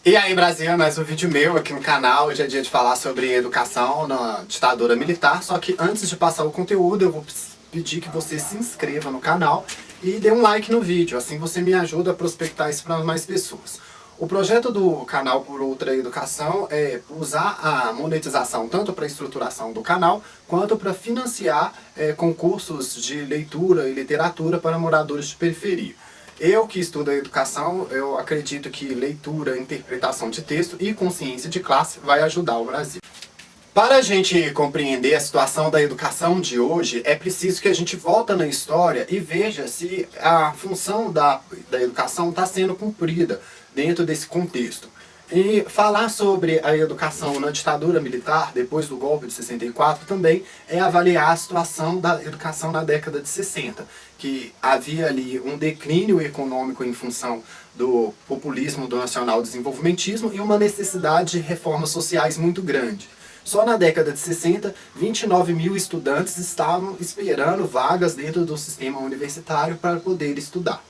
E aí, Brasil, mais um vídeo meu aqui no canal. Hoje é dia de falar sobre educação na ditadura militar. Só que antes de passar o conteúdo, eu vou pedir que você se inscreva no canal e dê um like no vídeo. Assim você me ajuda a prospectar isso para mais pessoas. O projeto do canal Por Outra Educação é usar a monetização tanto para a estruturação do canal, quanto para financiar concursos de leitura e literatura para moradores de periferia. Eu que estudo a educação, eu acredito que leitura, interpretação de texto e consciência de classe vai ajudar o Brasil. Para a gente compreender a situação da educação de hoje, é preciso que a gente volte na história e veja se a função da educação está sendo cumprida dentro desse contexto. E falar sobre a educação na ditadura militar, depois do golpe de 64, também é avaliar a situação da educação na década de 60, que havia ali um declínio econômico em função do populismo, do nacional-desenvolvimentismo e uma necessidade de reformas sociais muito grande. Só na década de 60, 29 mil estudantes estavam esperando vagas dentro do sistema universitário para poder estudar.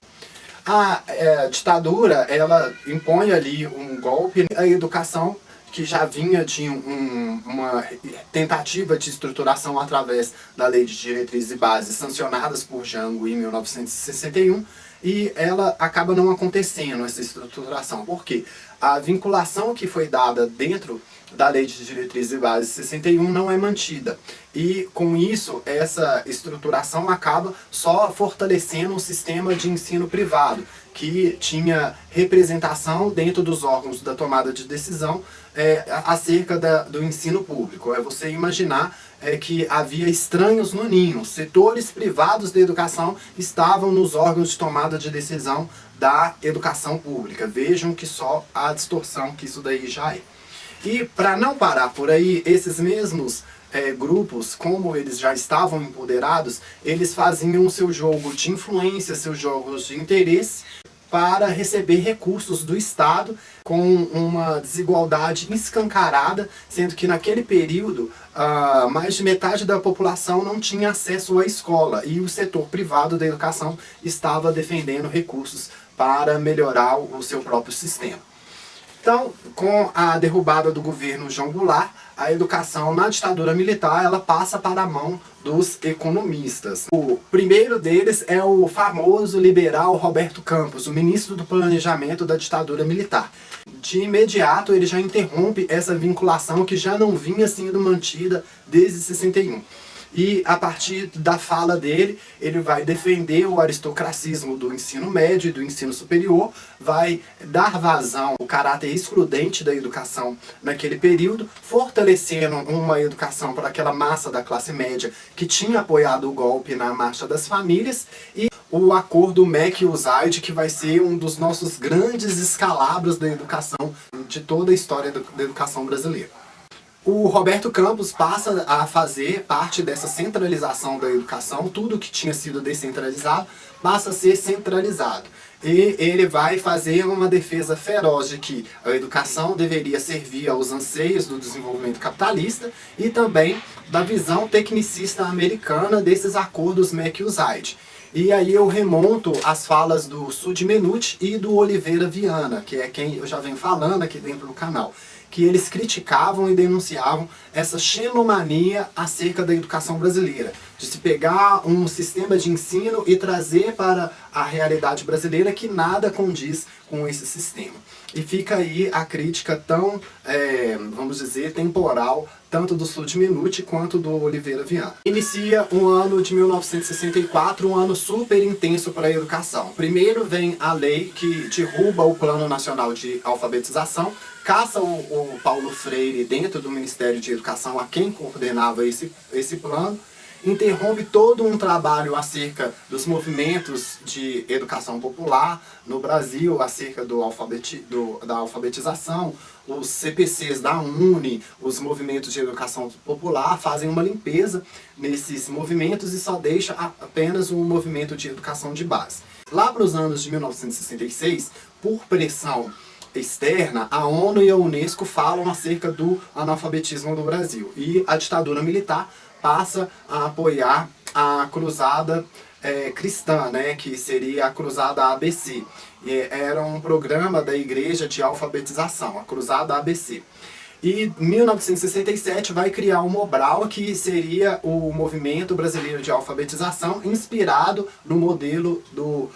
A ditadura, ela impõe ali um golpe à educação que já vinha de uma tentativa de estruturação através da Lei de Diretrizes e Bases sancionadas por Jango em 1961, e ela acaba não acontecendo, essa estruturação. Por quê? A vinculação que foi dada dentro da Lei de Diretrizes e Bases 61 não é mantida. E com isso, essa estruturação acaba só fortalecendo um sistema de ensino privado, que tinha representação dentro dos órgãos da tomada de decisão acerca do ensino público. É você imaginar que havia estranhos no ninho. Setores privados da educação estavam nos órgãos de tomada de decisão da educação pública. Vejam que só a distorção que isso daí já é. E para não parar por aí, esses mesmos grupos, como eles já estavam empoderados, eles faziam o seu jogo de influência, seus jogos de interesse, para receber recursos do Estado com uma desigualdade escancarada, sendo que naquele período mais de metade da população não tinha acesso à escola e o setor privado da educação estava defendendo recursos para melhorar o seu próprio sistema. Então, com a derrubada do governo João Goulart, a educação na ditadura militar ela passa para a mão dos economistas. O primeiro deles é o famoso liberal Roberto Campos, o ministro do Planejamento da ditadura militar. De imediato, ele já interrompe essa vinculação que já não vinha sendo mantida desde 61. E a partir da fala dele, ele vai defender o aristocracismo do ensino médio e do ensino superior, vai dar vazão ao caráter excludente da educação naquele período, fortalecendo uma educação para aquela massa da classe média que tinha apoiado o golpe na Marcha das Famílias, e o acordo MEC-USAID, que vai ser um dos nossos grandes escalabros da educação, de toda a história da educação brasileira. O Roberto Campos passa a fazer parte dessa centralização da educação, tudo que tinha sido descentralizado passa a ser centralizado. E ele vai fazer uma defesa feroz de que a educação deveria servir aos anseios do desenvolvimento capitalista e também da visão tecnicista americana desses acordos MEC-USAID. E aí eu remonto as falas do Sud-Menuti e do Oliveira Viana, que é quem eu já venho falando aqui dentro do canal, que eles criticavam e denunciavam essa xenomania acerca da educação brasileira, de se pegar um sistema de ensino e trazer para a realidade brasileira que nada condiz com esse sistema. E fica aí a crítica tão, vamos dizer, temporal, tanto do Sud-Menuti quanto do Oliveira Viana. Inicia o ano de 1964, um ano super intenso para a educação. Primeiro vem a lei que derruba o Plano Nacional de Alfabetização, caça o Paulo Freire dentro do Ministério de Educação, a quem coordenava esse plano, interrompe todo um trabalho acerca dos movimentos de educação popular no Brasil, acerca da alfabetização. Os CPCs da UNE, os movimentos de educação popular, fazem uma limpeza nesses movimentos e só deixa apenas um movimento de educação de base. Lá para os anos de 1966, por pressão externa, a ONU e a Unesco falam acerca do analfabetismo no Brasil. E a ditadura militar passa a apoiar a cruzada cristã, né, que seria a cruzada ABC. Era um programa da Igreja de Alfabetização, a Cruzada ABC. E em 1967 vai criar o Mobral, que seria o movimento brasileiro de alfabetização, inspirado no modelo do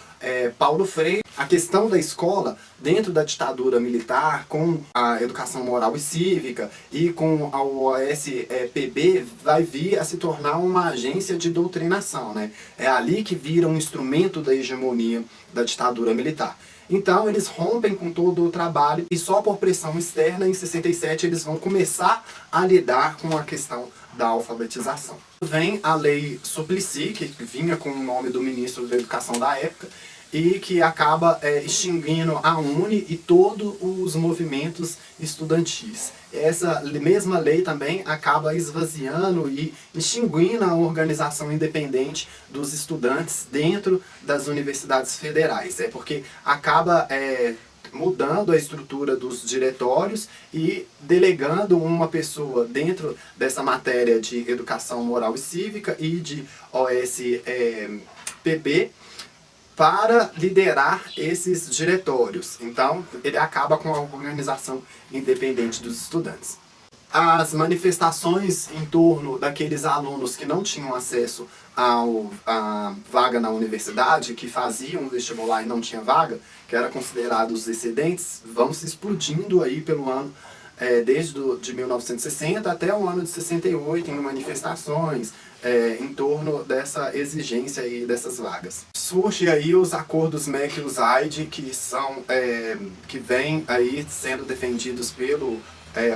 Paulo Freire. A questão da escola, dentro da ditadura militar, com a educação moral e cívica e com a OSPB, vai vir a se tornar uma agência de doutrinação, né? É ali que vira um instrumento da hegemonia da ditadura militar. Então eles rompem com todo o trabalho e só por pressão externa, em 67, eles vão começar a lidar com a questão da alfabetização. Vem a Lei Suplicy, que vinha com o nome do ministro da Educação da época, e que acaba extinguindo a UNE e todos os movimentos estudantis. Essa mesma lei também acaba esvaziando e extinguindo a organização independente dos estudantes dentro das universidades federais. Porque acaba mudando a estrutura dos diretórios e delegando uma pessoa dentro dessa matéria de educação moral e cívica e de OSPB para liderar esses diretórios. Então, ele acaba com a organização independente dos estudantes. As manifestações em torno daqueles alunos que não tinham acesso à vaga na universidade, que faziam vestibular e não tinham vaga, que eram considerados excedentes, vão se explodindo aí pelo ano, desde 1960 até o ano de 68, em manifestações em torno dessa exigência aí dessas vagas. Surge aí os acordos MEC-USAID, que vêm aí sendo defendidos pelo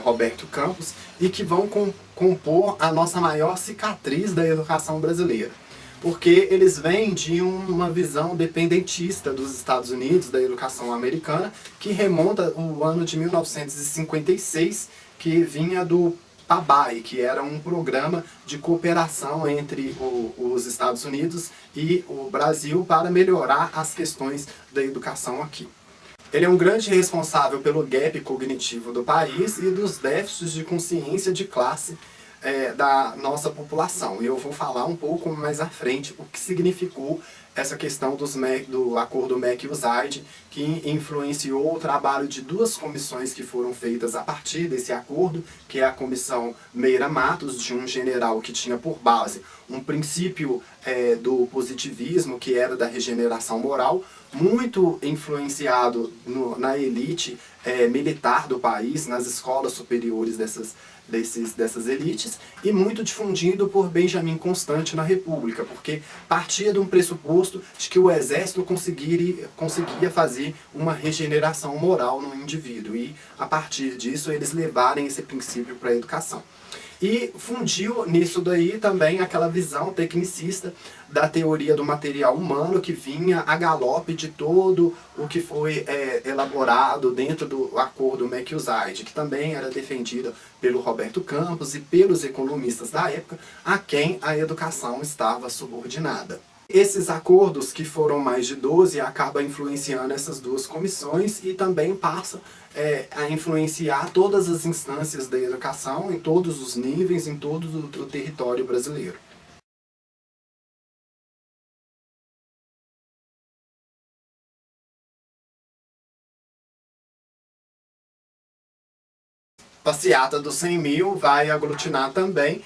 Roberto Campos e que vão compor a nossa maior cicatriz da educação brasileira. Porque eles vêm de uma visão dependentista dos Estados Unidos, da educação americana, que remonta ao ano de 1956, que vinha do PABAI, que era um programa de cooperação entre os Estados Unidos e o Brasil para melhorar as questões da educação aqui. Ele é um grande responsável pelo gap cognitivo do país e dos déficits de consciência de classe da nossa população. E eu vou falar um pouco mais à frente o que significou essa questão do acordo MEC-USAID, que influenciou o trabalho de duas comissões que foram feitas a partir desse acordo, que é a Comissão Meira Matos, de um general que tinha por base um princípio do positivismo, que era da regeneração moral, muito influenciado na elite militar do país, nas escolas superiores dessas elites, e muito difundido por Benjamin Constant na República, porque partia de um pressuposto de que o exército conseguia fazer uma regeneração moral no indivíduo, e a partir disso eles levarem esse princípio para a educação. E fundiu nisso daí também aquela visão tecnicista da teoria do material humano, que vinha a galope de todo o que foi elaborado dentro do acordo MEC-USAID, que também era defendido pelo Roberto Campos e pelos economistas da época, a quem a educação estava subordinada. Esses acordos, que foram mais de 12, acabam influenciando essas duas comissões e também passa a influenciar todas as instâncias da educação, em todos os níveis, em todo o território brasileiro. Passeata dos 100 mil vai aglutinar também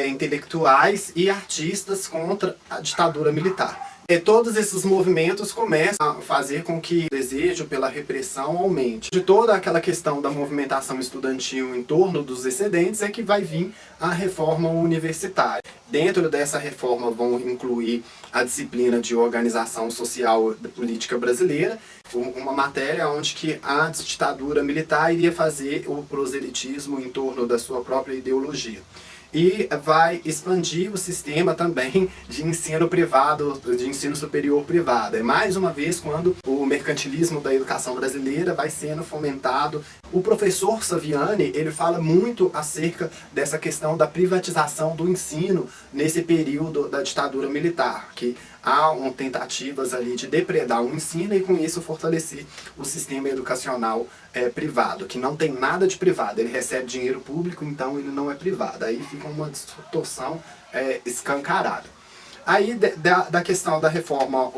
intelectuais e artistas contra a ditadura militar. Todos esses movimentos começam a fazer com que o desejo pela repressão aumente. De toda aquela questão da movimentação estudantil em torno dos excedentes é que vai vir a reforma universitária. Dentro dessa reforma vão incluir a disciplina de organização social e política brasileira, uma matéria onde que a ditadura militar iria fazer o proselitismo em torno da sua própria ideologia. E vai expandir o sistema também de ensino privado, de ensino superior privado. É mais uma vez quando o mercantilismo da educação brasileira vai sendo fomentado. O professor Saviani, ele fala muito acerca dessa questão da privatização do ensino nesse período da ditadura militar, que há tentativas ali de depredar o ensino e com isso fortalecer o sistema educacional privado, que não tem nada de privado, ele recebe dinheiro público, então ele não é privado. Aí fica uma distorção escancarada. Aí da questão da reforma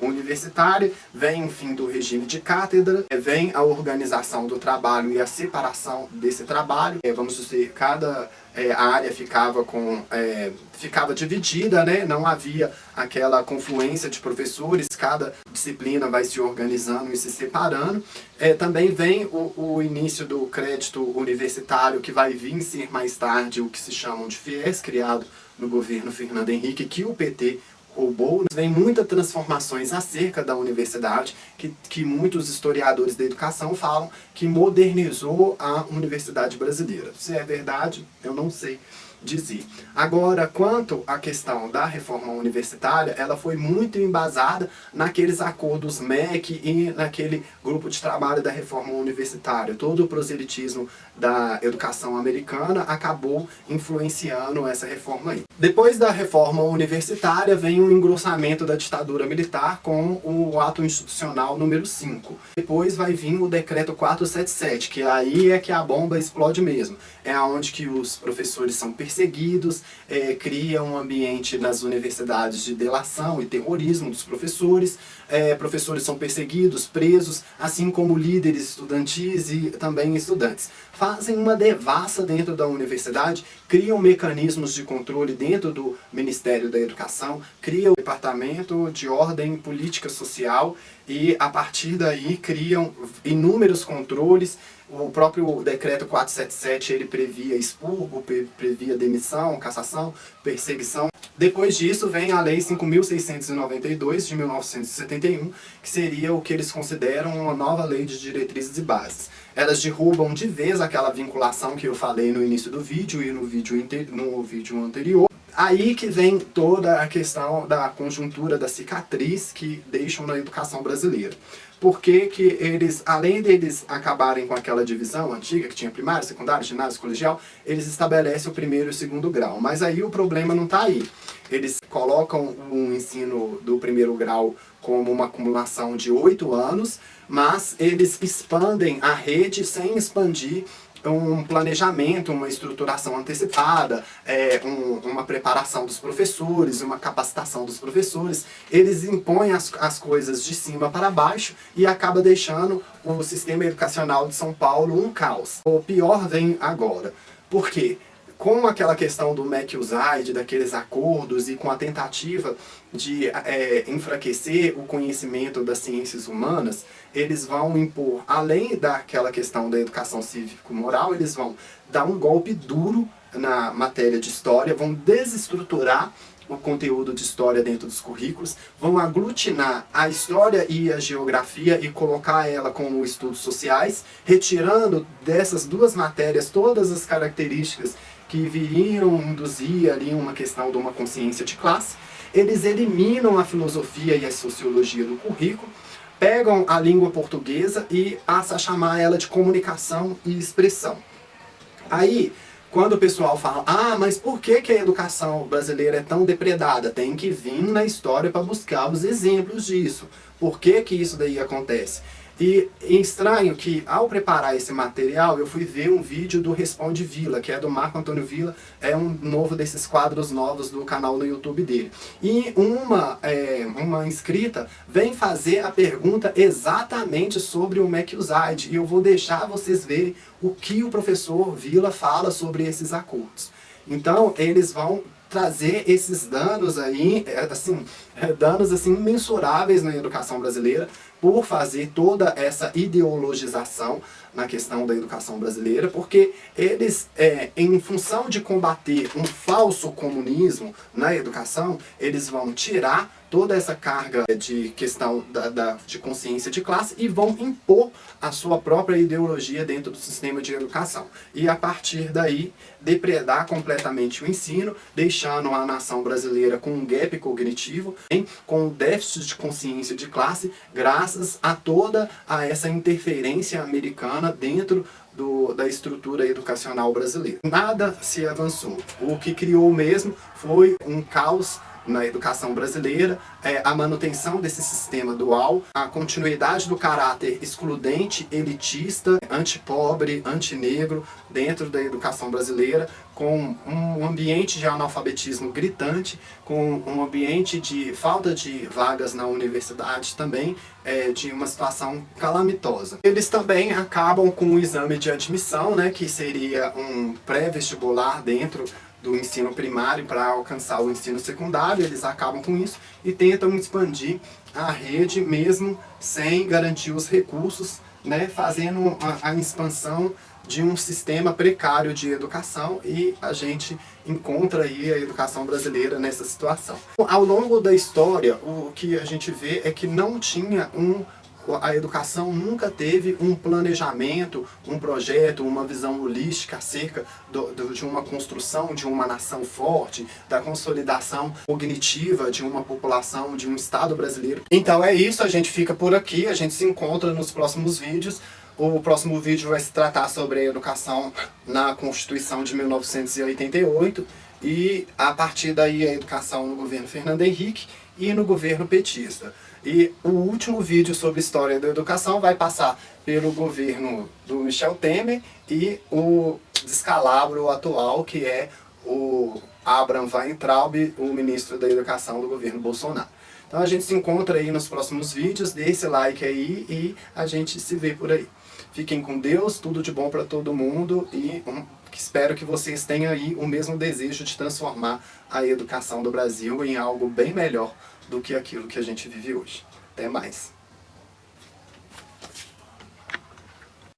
universitária, vem o fim do regime de cátedra, vem a organização do trabalho e a separação desse trabalho. Vamos dizer, cada área ficava dividida, né? Não havia aquela confluência de professores, cada disciplina vai se organizando e se separando. Também vem o início do crédito universitário, que vai vir ser mais tarde o que se chamam de FIES, criado no governo Fernando Henrique, que o PT roubou. Vem muitas transformações acerca da universidade, que muitos historiadores da educação falam que modernizou a universidade brasileira. Se é verdade, eu não sei dizer. Agora, quanto à questão da reforma universitária, ela foi muito embasada naqueles acordos MEC e naquele grupo de trabalho da reforma universitária. Todo o proselitismo da educação americana acabou influenciando essa reforma aí. Depois da reforma universitária vem o engrossamento da ditadura militar com o ato institucional número 5. Depois vai vir o decreto 477, que aí é que a bomba explode mesmo. É onde que os professores são perseguidos, cria um ambiente nas universidades de delação e terrorismo dos professores. Professores são perseguidos, presos, assim como líderes estudantis e também estudantes. Fazem uma devassa dentro da universidade, criam mecanismos de controle dentro do Ministério da Educação, criam o Departamento de Ordem e Política Social e, a partir daí, criam inúmeros controles. O próprio decreto 477, ele previa expurgo, previa demissão, cassação, perseguição. Depois disso vem a Lei 5.692 de 1971, que seria o que eles consideram uma nova lei de diretrizes e bases. Elas derrubam de vez aquela vinculação que eu falei no início do vídeo e no vídeo anterior. Aí que vem toda a questão da conjuntura da cicatriz que deixam na educação brasileira. Por que que eles, além deles acabarem com aquela divisão antiga, que tinha primário, secundário, ginásio, colegial, eles estabelecem o primeiro e o segundo grau. Mas aí o problema não está aí. Eles colocam o ensino do primeiro grau como uma acumulação de 8 anos, mas eles expandem a rede sem expandir um planejamento, uma estruturação antecipada, uma preparação dos professores, uma capacitação dos professores. Eles impõem as coisas de cima para baixo e acaba deixando o sistema educacional de São Paulo um caos. O pior vem agora. Por quê? Com aquela questão do MEC-USAID, daqueles acordos e com a tentativa de enfraquecer o conhecimento das ciências humanas, eles vão impor, além daquela questão da educação cívico-moral, eles vão dar um golpe duro na matéria de história, vão desestruturar o conteúdo de história dentro dos currículos, vão aglutinar a história e a geografia e colocar ela como estudos sociais, retirando dessas duas matérias todas as características que viriam induzir ali uma questão de uma consciência de classe. Eles eliminam a filosofia e a sociologia do currículo, pegam a língua portuguesa e passam a chamar ela de comunicação e expressão. Aí, quando o pessoal fala, mas por que que a educação brasileira é tão depredada? Tem que vir na história para buscar os exemplos disso. Por que que isso daí acontece? E estranho que, ao preparar esse material, eu fui ver um vídeo do Responde Vila, que é do Marco Antônio Vila, é um novo desses quadros novos do canal no YouTube dele. E uma inscrita vem fazer a pergunta exatamente sobre o MEC-USAID, e eu vou deixar vocês verem o que o professor Vila fala sobre esses acordos. Então, eles vão trazer esses danos aí, danos assim imensuráveis na educação brasileira, por fazer toda essa ideologização na questão da educação brasileira, porque eles, em função de combater um falso comunismo na educação, eles vão tirar toda essa carga de questão de consciência de classe e vão impor a sua própria ideologia dentro do sistema de educação. E a partir daí, depredar completamente o ensino, deixando a nação brasileira com um gap cognitivo, com um déficit de consciência de classe, graças a toda essa interferência americana dentro da estrutura educacional brasileira. Nada se avançou. O que criou mesmo foi um caos na educação brasileira, a manutenção desse sistema dual, a continuidade do caráter excludente, elitista, antipobre, antinegro dentro da educação brasileira, com um ambiente de analfabetismo gritante, com um ambiente de falta de vagas na universidade também, de uma situação calamitosa. Eles também acabam com o exame de admissão, né, que seria um pré-vestibular dentro do ensino primário para alcançar o ensino secundário. Eles acabam com isso e tentam expandir a rede mesmo sem garantir os recursos, né, fazendo a expansão de um sistema precário de educação, e a gente encontra aí a educação brasileira nessa situação. Ao longo da história, o que a gente vê é que não tinha a educação nunca teve um planejamento, um projeto, uma visão holística acerca de uma construção de uma nação forte, da consolidação cognitiva de uma população, de um Estado brasileiro. Então é isso, a gente fica por aqui, a gente se encontra nos próximos vídeos. O próximo vídeo vai se tratar sobre a educação na Constituição de 1988 e, a partir daí, a educação no governo Fernando Henrique e no governo petista. E o último vídeo sobre história da educação vai passar pelo governo do Michel Temer e o descalabro atual, que é o Abraham Weintraub, o ministro da Educação do governo Bolsonaro. Então a gente se encontra aí nos próximos vídeos, dê esse like aí e a gente se vê por aí. Fiquem com Deus, tudo de bom para todo mundo e espero que vocês tenham aí o mesmo desejo de transformar a educação do Brasil em algo bem melhor do que aquilo que a gente vive hoje. Até mais!